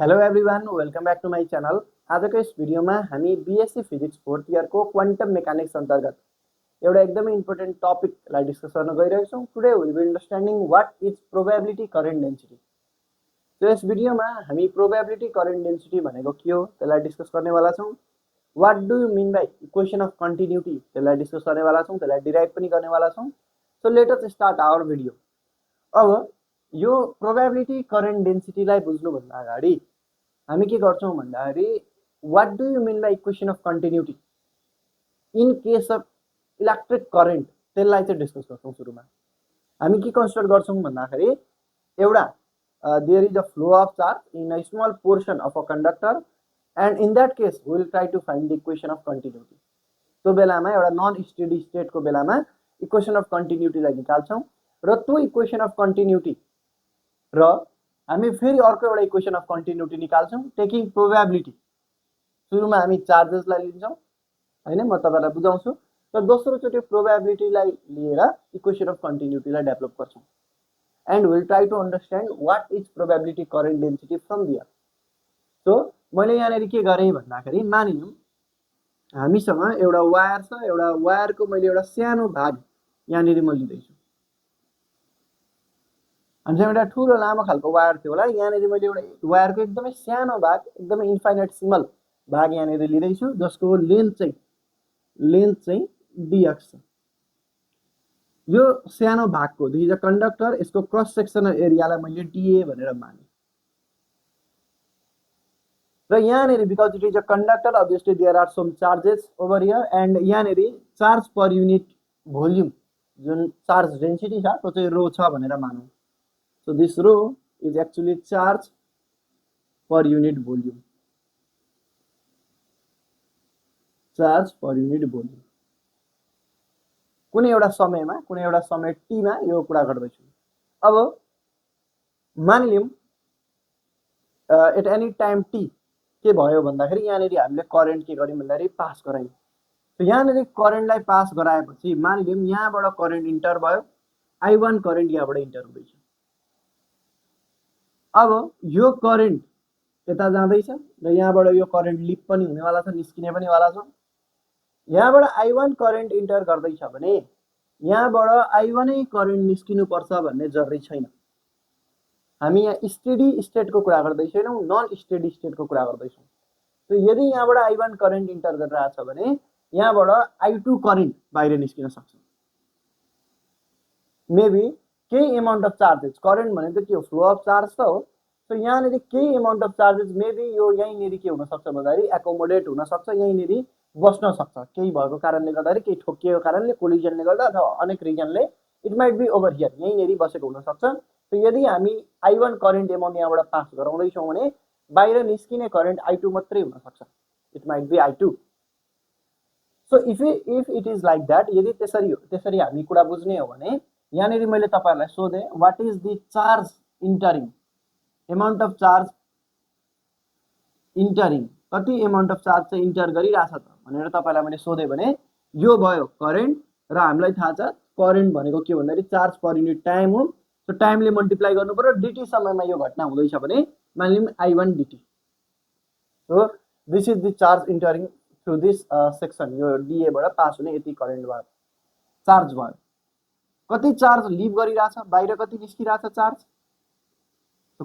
Hello everyone, welcome back to my channel. आजको यस भिडियोमा हामी बिएससी फिजिक्स फोर्थ इयरको क्वान्टम मेकानिक्स अन्तर्गत एउटा एकदमै इम्पोर्टेन्ट टपिकलाई डिस्कस गर्न गइरहेको छौँ। Today will be understanding what is probability current density. So यस भिडियोमा हामी प्रोबेबिलिटी करेन्ट डेन्सिटी भनेको के हो त्यसलाई डिस्कस गर्नेवाला छौँ। What do you mean by equation of continuity त्यसलाई डिस्कस गर्नेवाला छौँ, त्यसलाई डिराइभ पनि गर्नेवाला छौँ। So let us start our video. अब यो प्रोबेबिलिटी करेन्ट डेन्सिटीलाई बुझ्नुभन्दा अगाडि हामी के गर्छौँ भन्दाखेरि what do you mean by equation of continuity in case of electric current त्यसलाई चाहिँ डिस्कस गर्छौँ। सुरुमा हामी के कन्सिडर गर्छौँ भन्दाखेरि एउटा there is a flow of charge in a small portion of a conductor and in that case we will try to find the equation of continuity. त्यो बेलामा एउटा नन स्टेडी स्टेटको बेलामा इक्वेसन अफ कन्टिन्युटीलाई निकाल्छौँ र त्यो इक्वेसन अफ कन्टिन्युटी र हामी फेरि अर्को एउटा इक्वेसन अफ कन्टिन्युटी निकाल्छौँ टेकिङ प्रोबेबिलिटी। सुरुमा हामी चार्जेसलाई लिन्छौँ हैन, म तपाईलाई बुझाउँछु, र दोस्रोचोटि प्रोबेबिलिटीलाई लिएर इक्वेसन अफ कन्टिन्युटीलाई डेभलप गर्छौँ and will try to understand what is probability current density from there. So मैले यहाँनिर के गरेँ भन्दाखेरि मानिलिउँ हामीसँग एउटा वायर छ, एउटा वायरको मैले एउटा सानो भाग यहाँनिर म लिँदैछु। हामीसँग एउटा ठुलो लामो खालको वायर थियो होला, यहाँनिर मैले एउटा वायरको एकदमै सानो भाग, एकदमै इन्फाइनाइट सिमल भाग यहाँनिर लिँदैछु जसको लेन्थ चाहिँ डिएक्स छ। यो सानो भागको दिस इज अ कन्डक्टर, यसको क्रस सेक्सनल एरियालाई मैले डिए भनेर माने र यहाँनिर because it is a conductor obviously there are some charges over here and यहाँनिर चार्ज पर युनिट भोल्युम जुन चार्ज डेन्सिटी छ त्यो चाहिँ रो छ भनेर मानौँ। So this rho is actually charge per unit volume. Charge per unit volume. कुनै एउटा समयमा, कुनै एउटा समय t मा यो कुरा गर्दैछु। अब मानिलिउँ एट एनी टाइम t के भयो भन्दाखेरि यहाँनिर हामीले करेन्ट के गर्यौँ भन्दाखेरि पास गरायौँ। त यहाँनिर करेन्टलाई पास गराएपछि मानिलिउँ यहाँबाट करेन्ट इन्टर भयो, I1 करेन्ट यहाँबाट इन्टर हुँदैछ। अब यो करेन्ट यता जाँदैछ र यहाँबाट यो करेन्ट लिप पनि हुनेवाला छ, निस्किने पनि वाला छ। यहाँबाट I1 करेन्ट इन्टर गर्दैछ भने यहाँबाट I1 नै करेन्ट निस्किनुपर्छ भन्ने जरुरी छैन। हामी यहाँ स्टेडी स्टेटको कुरा गर्दैछौँ, नन स्टेडी स्टेटको कुरा गर्दैछौँ। त यदि यहाँबाट I1 करेन्ट इन्टर गरिरहेछ भने यहाँबाट I2 करेन्ट बाहिर निस्किन सक्छ। मेबी केही अमाउन्ट अफ चार्जेस, करेन्ट भनेको के हो, फ्लो अफ चार्ज त हो। सो यहाँनिर केही अमाउन्ट अफ चार्जेस मेबी यो यहीँनिर के हुनसक्छ भन्दाखेरि एकोमोडेट हुनसक्छ, यहीँनिर बस्न सक्छ केही भएको कारणले गर्दाखेरि, केही ठोकिएको कारणले, कोलिजनले गर्दा अथवा अनेक रिजनले it might be over here, यहीँनिर बसेको हुनसक्छ। त यदि हामी I1 करेन्ट एमाउन्ट यहाँबाट पास गराउँदैछौँ भने बाहिर निस्किने करेन्ट I2 मात्रै हुनसक्छ, it might be I2। So if it is like that, यदि त्यसरी हामी कुरा बुझ्ने हो भने यहाँनिर मैले तपाईहरुलाई सोधेँ what is the charge entering, amount of charge entering, कति अमाउन्ट अफ चार्ज चाहिँ इन्टर गरिरहेछ त भनेर तपाईलाई मैले सोधेँ भने यो भयो करेन्ट र हामीलाई थाहा छ करेन्ट भनेको के भन्दाखेरि चार्ज पर युनिट टाइम हो। सो टाइमले मल्टिप्लाई गर्नु पर्यो, डिटी समयमा यो घटना हुँदैछ भने मानिलिउँ I1 d t. So this is the charge entering through this section, यो डिएबाट पास हुने यति करेन्ट भयो, चार्ज भयो। कति चार्ज लिभ गरिरहेछ, बाहिर कति निस्किरहेछ चार्ज,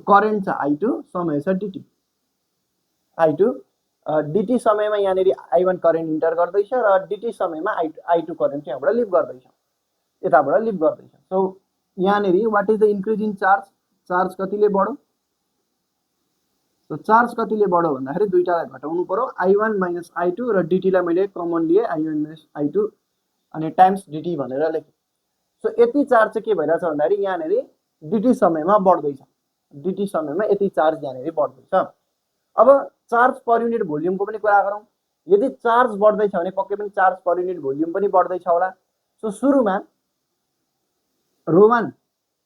करेन्ट छ I2, समय छ डिटी। I2 डिटी समयमा यहाँनिर I1 करेन्ट इन्टर गर्दैछ र डिटी समयमा I2 करेन्ट चाहिँ यहाँबाट लिभ गर्दैछ, यताबाट लिभ गर्दैछ। सो यहाँनिर what is the increase in charge, charge कतिले बढ्यो, चार्ज कतिले बढ्यो भन्दाखेरि दुईटालाई घटाउनु पर्यो, I1 माइनस I2 र डिटीलाई मैले कमन लिए I1 माइनस I2 अनि टाइम्स डिटी भनेर लेखेँ। सो यति चार्ज चाहिँ के भइरहेछ भन्दाखेरि यहाँनिर डिटी समयमा बढ्दैछ, डिटी समयमा यति चार्ज यहाँनिर बढ्दैछ। अब चार्ज पर युनिट भोल्युमको पनि कुरा गरौँ। यदि चार्ज बढ्दैछ भने पक्कै पनि चार्ज पर युनिट भोल्युम पनि बढ्दैछ होला। सो सुरुमा रो1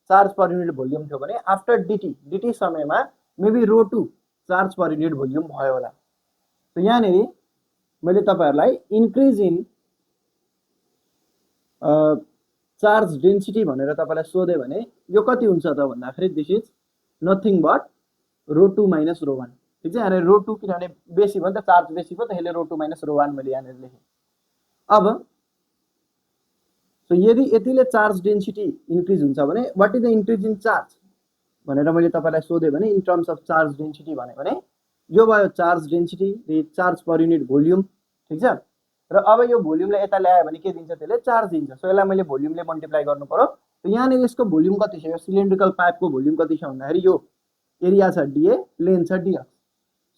चार्ज पर युनिट भोल्युम थियो भने आफ्टर डिटी समयमा मेबी रो2 चार्ज पर युनिट भोल्युम भयो होला। त यहाँनिर मैले तपाईहरुलाई इन्क्रिज इन चार्ज डेन्सिटी भनेर तपाईलाई सोधे भने यो कति हुन्छ त भन्दाखेरि this is nothing but rho 2 minus rho 1 ठीक छ यहाँ रो 2 किनभने बेसी भयो नि त चार्ज बेसी भयो त्यसले रो 2 माइनस रो 1 मैले यहाँ लेखे अब सो यदि यतिले चार्ज डेन्सिटी इन्क्रिज हुन्छ भने what is the increase in charge भनेर मैले तपाईलाई सोधे भने in terms of charge density भने यो भयो charge density the charge per unit volume ठीक छ र अब यो भोल्युमलाई यता ल्यायो भने के दिन्छ त्यसले चार्ज दिन्छ सो यसलाई मैले भोल्युमले मल्टिप्लाई गर्नु पर्यो त यहाँ नि यसको भोल्युम कति छ यो सिलिन्ड्रिकल पाइपको भोल्युम कति छ भन्दाखेरि यो एरिया छ डीए लेन्थ छ डीएक्स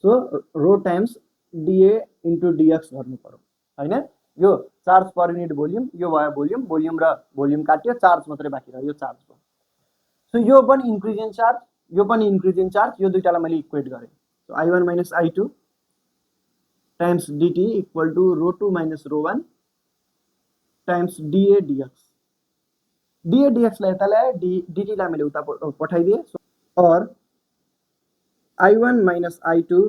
सो रो टाइम्स डीए इन्टु डीएक्स गर्नु पर्यो हैन यो चार्ज पर युनिट भोल्युम यो भयो भोल्युम भोल्युम र भोल्युम काट्यो चार्ज मात्रै बाँकी रह्यो यो चार्ज भयो सो यो पनि इन्क्रिज इन चार्ज यो पनि इन्क्रिज इन चार्ज यो दुईटालाई मैले इक्वेट गरे so I1 minus I2 times dt equal to rho 2 minus rho 1 times dA dx dA dx लाई यता ल्याए dt लाई मैले उता पठाइदिए और I1 minus I2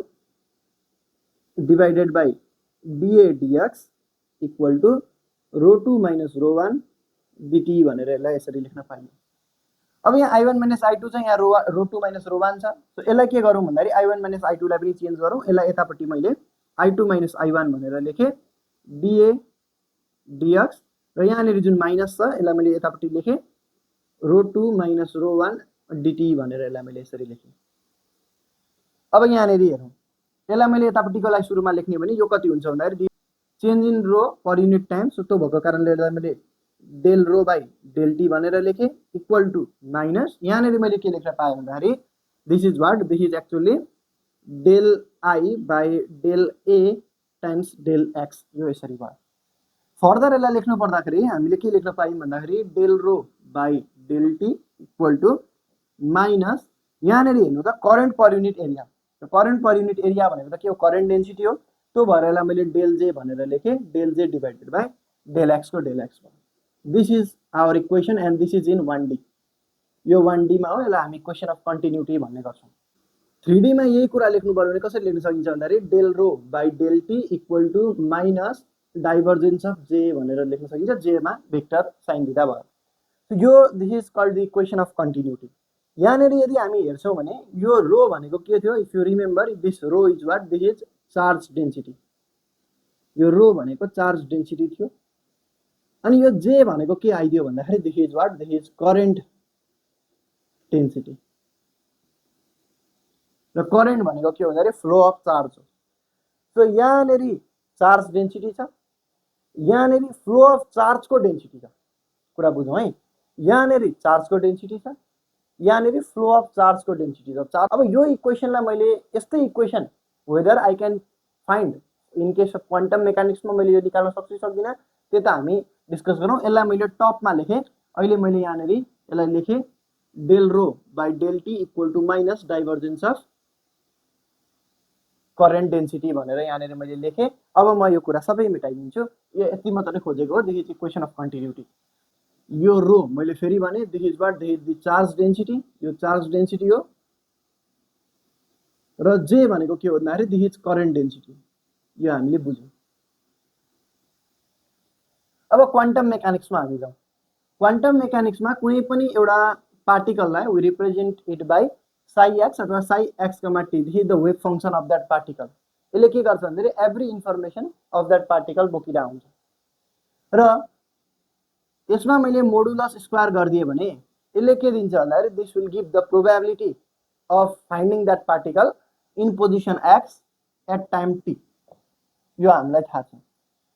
divided by dA dx equal to rho 2 minus rho 1 dt भनेर यसलाई यसरी लेख्न पाइयो अब यहाँ I1 minus I2 चाहिँ यहाँ रो 2 minus रो 1 छ सो यसलाई के गरौँ भन्दाखेरि I1 minus I2 लाई पनि चेन्ज गरौँ यसलाई यतापट्टि मैले I2 minus I1 भनेर लेखे dA dx र यहाँनिर जुन माइनस छ यसलाई मैले यतापट्टि लेखे रो 2 minus रो 1 dt भनेर यसलाई मैले यसरी लेखे अब यहाँनिर हेरौँ यसलाई मैले यतापट्टिको लागि सुरुमा लेख्ने भने यो कति हुन्छ भन्दाखेरि change in rho per unit time so त्यो भएको कारणले यसलाई मैले del rho by del t भनेर लेखे इक्वल टू माइनस यहाँनिर मैले के लेख्न पाएँ भन्दाखेरि this is what this is actually del I by del A times del x यो यसरी भयो फर्दर यसलाई लेख्नु पर्दाखेरि हामीले के लेख्न पायौँ भन्दाखेरि del rho by del T equal to minus यहाँनिर हेर्नु त current per unit area current per unit area भनेको त के हो करेन्ट डेन्सिटी हो त्यो भएर यसलाई मैले डेल जे भनेर लेखेँ del J divided by del x को डेल एक्स भयो this is our equation and this is in 1D यो 1D मा हो यसलाई हामी इक्वेसन अफ कन्टिन्युटी भन्ने गर्छौँ 3D मा यही कुरा लेख्नु पर्यो भने कसरी लेख्न सकिन्छ भन्दाखेरि del rho by del T equal to minus divergence of J भनेर लेख्न सकिन्छ जे मा भेक्टर साइन दिँदा भयो यो this is called the equation of continuity यहाँनिर यदि हामी हेर्छौँ भने यो रो भनेको के थियो if you remember this rho is what this is charge density यो रो भनेको चार्ज डेन्सिटी थियो अनि यो जे भनेको के आइदियो भन्दाखेरि this is what this is current density र करेन्ट भनेको के हो भन्दाखेरि फ्लो अफ चार्ज हो सो यहाँनिर चार्ज डेन्सिटी छ यहाँनिर फ्लो अफ चार्जको डेन्सिटी छ कुरा बुझौँ है यहाँनिर चार्जको डेन्सिटी छ यहाँनिर फ्लो अफ चार्जको डेन्सिटी छ चार्ज अब यो इक्वेसनलाई मैले यस्तै equation whether I can find in case of quantum मेकानिक्समा मैले यो निकाल्न सक्छु सक्दिनँ त्यो त हामी डिस्कस गरौँ यसलाई मैले टपमा लेखेँ अहिले मैले यहाँनिर यसलाई लेखेँ del rho by del T equal to minus divergence of current density भनेर यहाँनिर मैले लेखेँ अब म यो कुरा सबै मेटाइदिन्छु यो यति मात्रै खोजेको हो this is equation of continuity यो रो मैले फेरि भने this is what this is the charge density यो चार्ज डेन्सिटी हो र जे भनेको के हो भन्दाखेरि दिस इज करेन्ट डेन्सिटी यो हामीले बुझ्यौँ अब क्वान्टम मेकानिक्समा हामी जाउँ क्वान्टम मेकानिक्समा कुनै पनि एउटा पार्टिकललाई we represent it by psi X अथवा psi X comma T this is the wave function of that particle यसले के गर्छ भन्दाखेरि every information of that particle बोकिरहेको हुन्छ र यसमा मैले मोडुलस स्क्वायर गरिदिएँ भने यसले के दिन्छ भन्दाखेरि this will give the probability of finding that particle in position x at time t यो हामीलाई थाहा छ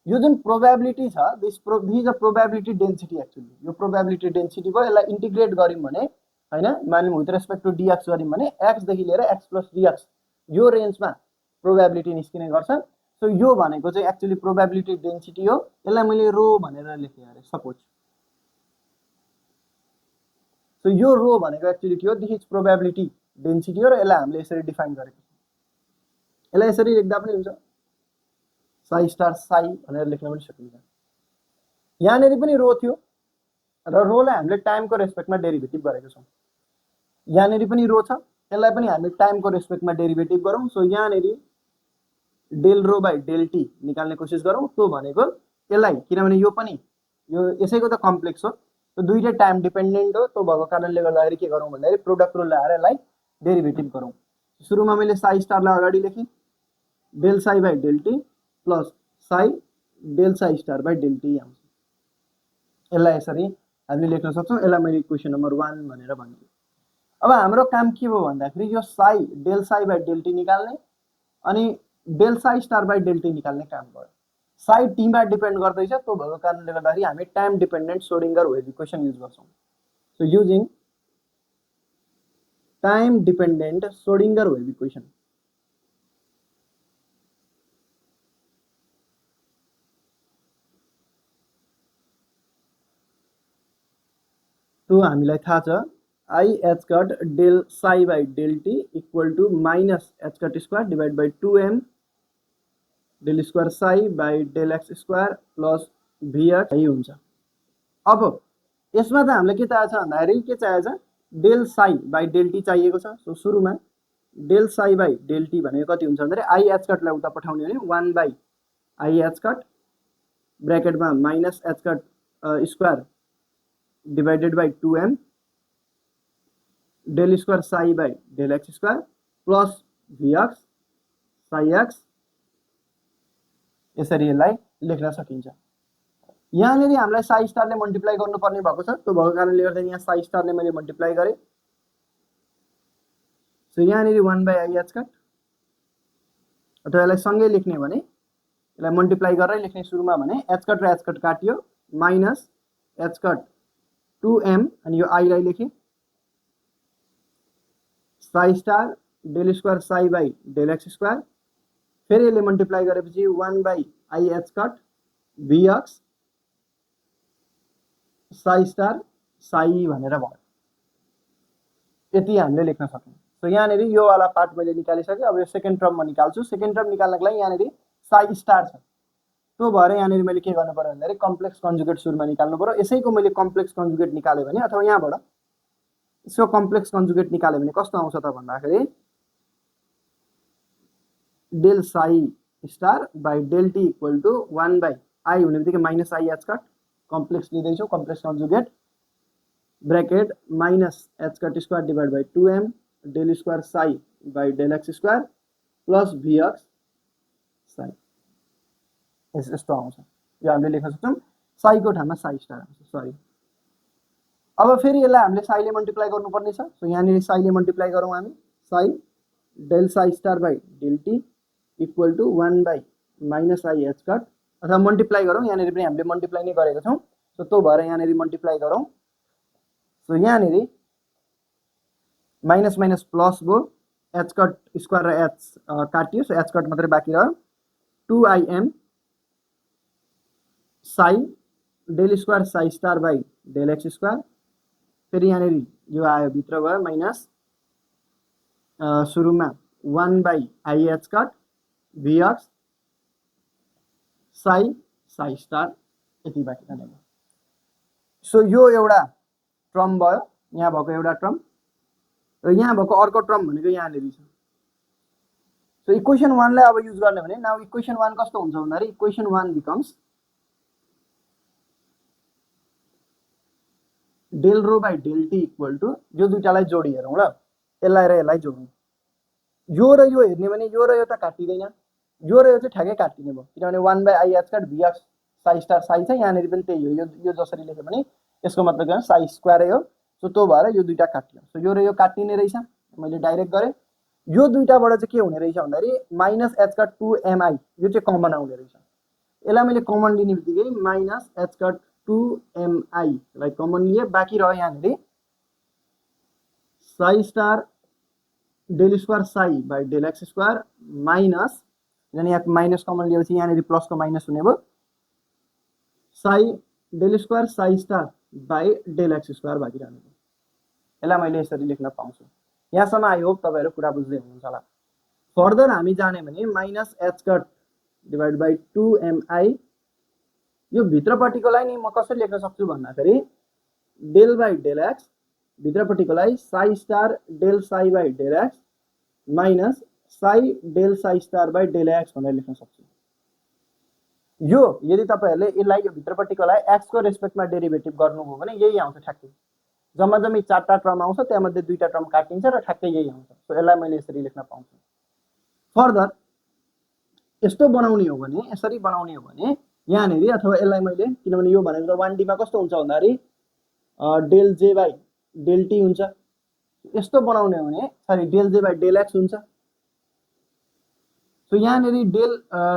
यो जुन प्रोबेबिलिटी छ this is a probability density actually यो प्रोबेबिलिटी डेन्सिटी भयो यसलाई इन्टिग्रेट गऱ्यौँ भने हैन मानिलिउँ विथ रेस्पेक्ट टु डीएक्स गऱ्यौँ भने एक्सदेखि लिएर एक्स प्लस डीएक्स यो रेन्जमा प्रोबेबिलिटी निस्किने गर्छ सो यो भनेको चाहिँ एक्चुअली प्रोबेबिलिटी डेन्सिटी हो यसलाई मैले रो भनेर लेखेँ अरे सपोज सो यो रो भनेको एक्चुअली के हो दिस इज प्रोबेबिलिटी डेन्सिटी हो र यसलाई हामीले यसरी डिफाइन गरेको छौँ यसलाई यसरी लेख्दा पनि हुन्छ साई स्टार साई भनेर लेख्न पनि सकिन्छ यहाँनिर पनि रो थियो र रोलाई हामीले टाइमको रेस्पेक्टमा डेरिभेटिभ गरेको छौँ यहाँनिर पनि रो छ यसलाई पनि हामीले टाइमको रेस्पेक्टमा डेरिभेटिभ गरौँ सो यहाँनिर del rho by del t निकाल्ने कोसिस गरौँ त्यो भनेको यसलाई किनभने यो पनि यो यसैको त कम्प्लेक्स हो त्यो दुईटै टाइम डिपेन्डेन्ट हो त्यो भएको कारणले गर्दाखेरि के गरौँ भन्दाखेरि प्रोडक्ट रुल ल्याएर यसलाई डेरिभेटिभ गरौँ सुरुमा मैले साई स्टारलाई अगाडि लेखेँ del psi by del T plus psi del psi star by del T आउँछ। यसलाई यसरी हामीले लेख्न सक्छौँ। यसलाई मैले इक्वेसन नम्बर 1 भनेर भन्छु। अब हाम्रो काम के भयो भन्दाखेरि यो psi del psi by del t निकाल्ने अनि del psi star by del t निकाल्ने काम भयो। साई टीमा डिपेन्ड गर्दैछ, त्यो भएको कारणले गर्दाखेरि हामी time dependent Schrodinger wave equation use गर्छौँ। So using time dependent Schrodinger wave equation, त्यो हामीलाई थाहा छ I H cut del psi by del T equal to minus H cut square divide by 2m del square psi by del x square plus V X यही हुन्छ। अब यसमा त हामीलाई के चाहिएको छ भन्दाखेरि के चाहिएको छ del psi by del t चाहिएको छ। सो सुरुमा del psi by del t भनेको कति हुन्छ भन्दाखेरि आई एच कटलाई उता पठाउने भने 1 बाई आई एच कट ब्र्याकेटमा minus H cut square divided by 2m del square psi by del x square plus V X psi X, यसरी यसलाई लेख्न सकिन्छ। यहाँनिर हामीलाई साई स्टारले मल्टिप्लाई गर्नुपर्ने भएको छ, त्यो भएको कारणले गर्दा यहाँ साई स्टारले मैले मल्टिप्लाई गरेँ। सो यहाँनिर 1 बाई आई एच कट, अथवा यसलाई सँगै लेख्ने भने यसलाई मल्टिप्लाई गरेर लेख्ने सुरुमा भने एच कट र एच कट काटियो माइनस एच कट 2m अनि यो आईलाई लेखेँ psi star del square psi by del x square, फेरि यसले मल्टिप्लाई गरेपछि 1 by I H cut V X psi star psi भनेर भयो। यति हामीले लेख्न सक्यौँ। सो यहाँनिर यो वाला पार्ट मैले निकालिसकेँ। अब यो सेकेन्ड टर्म म निकाल्छु। सेकेन्ड टर्म निकाल्नको लागि यहाँनिर साई स्टार छ, त्यो भएर यहाँनिर मैले के गर्नु पर्यो भन्दाखेरि कम्प्लेक्स कन्जुगेट सुरुमा निकाल्नु पर्यो। यसैको मैले कम्प्लेक्स कन्जुगेट निकालेँ भने अथवा यहाँबाट यसको कम्प्लेक्स कन्जुगेट निकाल्यो भने कस्तो आउँछ त भन्दाखेरि del psi star by del T equal to 1 by I हुने बित्तिकै minus I H cut complex लिँदैछौँ complex conjugate bracket minus H cut square divide by 2m del square psi by del x square plus V X psi, यस्तो आउँछ। यो हामीले लेख्न सक्छौँ। Psycho ठाउँमा साई स्टार आउँछ, सरी। अब फेरि यसलाई हामीले साईले मल्टिप्लाई गर्नुपर्ने छ। सो यहाँनिर साईले मल्टिप्लाई गरौँ हामी। Psi del psi star by del T equal to 1 by minus I H cut, अथवा मल्टिप्लाई गरौँ। यहाँनिर पनि हामीले मल्टिप्लाई नै गरेको छौँ। सो त्यो भएर यहाँनिर मल्टिप्लाई गरौँ। सो यहाँनिर माइनस माइनस प्लस भयो, एच कट स्क्वायर र एच काटियो, सो एच कट मात्रै बाँकी रह्यो। 2im psi del square psi star by del x square, फेरि यहाँनिर यो आयो भित्र भयो माइनस सुरुमा 1 by I H cut V X psi psi star, यति बाँकी रहने भयो। सो यो एउटा टर्म भयो, यहाँ भएको एउटा टर्म र यहाँ भएको अर्को टर्म भनेको यहाँनिर छ। सो इक्वेसन 1 लाई अब युज गर्ने भने नाउ इक्वेसन 1 कस्तो हुन्छ भन्दाखेरि equation 1 becomes del rho by del T equal to, यो दुईटालाई जोडी हेरौँ ल, यसलाई र यसलाई जोडौँ। यो र यो हेर्ने भने यो र यो त काटिँदैन, यो र यो चाहिँ ठ्याक्कै काटिने भयो, किनभने 1 by I H cut V X psi star psi छ। यहाँनिर पनि त्यही हो, यो जसरी लेख्यो भने यसको मतलब के साई स्क्वायरै हो। सो त्यो भएर यो दुईटा काटियो। सो यो र यो काटिने रहेछ, मैले डाइरेक्ट गरेँ। यो दुईटाबाट चाहिँ के हुने रहेछ भन्दाखेरि माइनस एच कट 2mi, यो चाहिँ कमन आउने रहेछ। यसलाई मैले कमन लिने बित्तिकै माइनस एच कट 2mi लाई कमन लिए, बाँकी रह्यो यहाँनिर psi star del square psi by del x square minus, यानी यहाँ माइनस कमन लिएपछि यहाँनिर प्लसको माइनस हुने भयो, psi del square psi star by del x square बाँकी रहने भयो। यसलाई मैले यसरी लेख्न पाउँछु। यहाँसम्म आई होप तपाईँहरू कुरा बुझ्दै हुनुहुन्छ होला। फर्दर हामी जाने भने minus H cut divide by 2mi, यो भित्रपट्टिकोलाई नि म कसरी लेख्न सक्छु भन्दाखेरि डेल बाई डेल एक्स, भित्रपट्टिकोलाई psi star del psi by del x minus psi del psi star by del X भनेर लेख्न सक्छु। यो यदि तपाईँहरूले यसलाई यो भित्रपट्टिकोलाई एक्स को रेस्पेक्टमा डेरिभेटिभ गर्नुभयो भने यही आउँछ ठ्याक्कै। जम्मा जम्मी 4टा टर्म आउँछ, त्यहाँमध्ये 2टा टर्म काटिन्छ र ठ्याक्कै यही आउँछ। सो यसलाई मैले यसरी लेख्न पाउँछु। फर्दर यस्तो बनाउने हो भने, यसरी बनाउने हो भने यहाँनेरि, अथवा यसलाई मैले, किनभने यो भनेको त 1D मा कस्तो हुन्छ भन्दाखेरि del J by del T हुन्छ। यस्तो बनाउने हो भने sorry del J by del X हुन्छ। सो यहाँनेरि डेल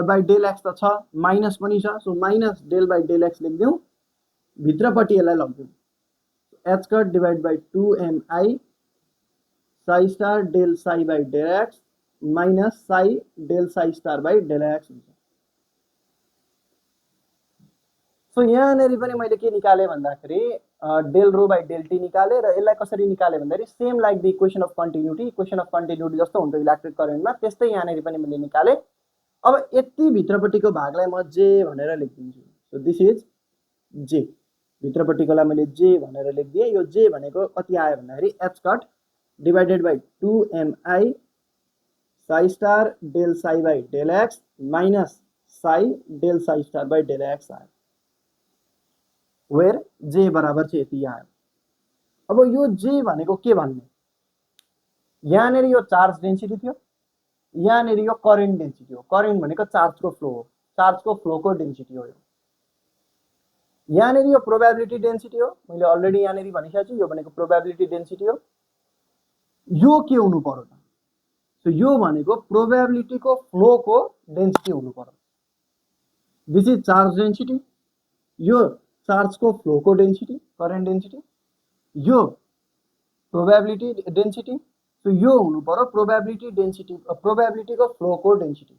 बाई डेल एक्स त छ, माइनस पनि छ। So minus del by del X लेखिदिउँ, भित्रपट्टि यसलाई लगिदिउँ, H cut divide by 2mi psi star del psi by del x minus psi del psi star by del X हुन्छ। So यहाँनेरि पनि मैले के निकालेँ भन्दाखेरि del rho by del T निकालेँ, र यसलाई कसरी निकालेँ भन्दाखेरि same like the equation of continuity, equation of continuity जस्तो हुन्छ इलेक्ट्रिक करेन्टमा, त्यस्तै यहाँनेरि पनि मैले निकालेँ। अब यति भित्रपट्टिको भागलाई म जे भनेर लेखिदिन्छु। सो दिस इज जे, भित्रपट्टिकोलाई मैले जे भनेर लेखिदिएँ। यो जे भनेको कति आयो भन्दाखेरि h cut divided by 2mi psi star del psi by del x minus psi del psi star by del x आयो, वेयर जे बराबर चाहिँ यति आयो। अब यो जे भनेको के भन्ने, यहाँनेरि यो चार्ज डेन्सिटी थियो, यहाँनेरि यो करेन्ट डेन्सिटी हो। करेन्ट भनेको चार्जको फ्लो हो, चार्जको फ्लोको डेन्सिटी हो। यहाँनेरि यो प्रोबेबिलिटी डेन्सिटी हो, मैले अलरेडी यहाँनेरि भनिसकेको छु, यो भनेको प्रोबेबिलिटी डेन्सिटी हो। यो के हुनु पर्यो त, सो यो भनेको प्रोबेबिलिटीको फ्लोको डेन्सिटी हुनु पर्यो। दिस इज चार्ज डेन्सिटी, यो चार्जको फ्लोको डेन्सिटी करेन्ट डेन्सिटी, यो प्रोबेबिलिटी डेन्सिटी। सो यो हुनु पर्यो प्रोबेबिलिटी डेन्सिटी, प्रोबेबिलिटीको फ्लोको डेन्सिटी।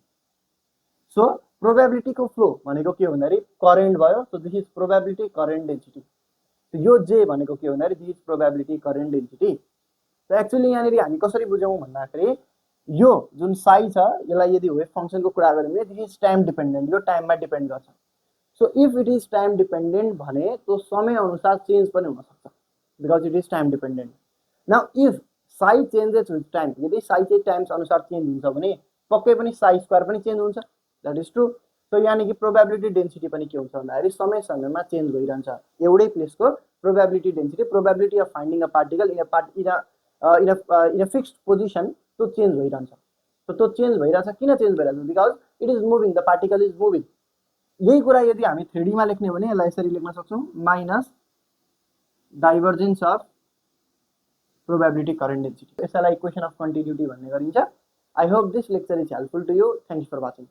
सो प्रोबेबिलिटीको फ्लो भनेको के भन्दाखेरि करेन्ट भयो। So this is probability current density. यो जे भनेको के भन्दाखेरि this is probability current density. So actually यहाँनिर हामी कसरी बुझौँ भन्दाखेरि यो जुन साई छ, यसलाई यदि वेभ फङ्सनको कुरा गऱ्यौँ भने दिस इज टाइम डिपेन्डेन्ट, यो टाइममा डिपेन्ड गर्छ। So if it is time dependent भने त्यो समय अनुसार चेन्ज पनि हुनसक्छ, because it is time dependent. Now if Sai changes with time, यदि साई चाहिँ टाइम्स अनुसार चेन्ज हुन्छ भने पक्कै पनि साई स्क्वायर पनि चेन्ज हुन्छ, द्याट इज ट्रु। सो यानि कि प्रोबेबिलिटी डेन्सिटी पनि के हुन्छ भन्दाखेरि समय समयमा चेन्ज भइरहन्छ। एउटै प्लेसको probability density, probability of finding a particle in a fixed position, त्यो चेन्ज भइरहन्छ। सो त्यो चेन्ज भइरहेछ, किन चेन्ज भइरहेछ, because it is moving, the particle is moving. यही कुरा यदि हामी 3D मा लेख्ने हो भने यसलाई यसरी लेख्न सक्छौँ, minus divergence of probability current density. यसलाई इक्वेसन अफ कन्टिन्युटी भन्ने गरिन्छ। I hope this lecture is helpful to you. Thanks for watching.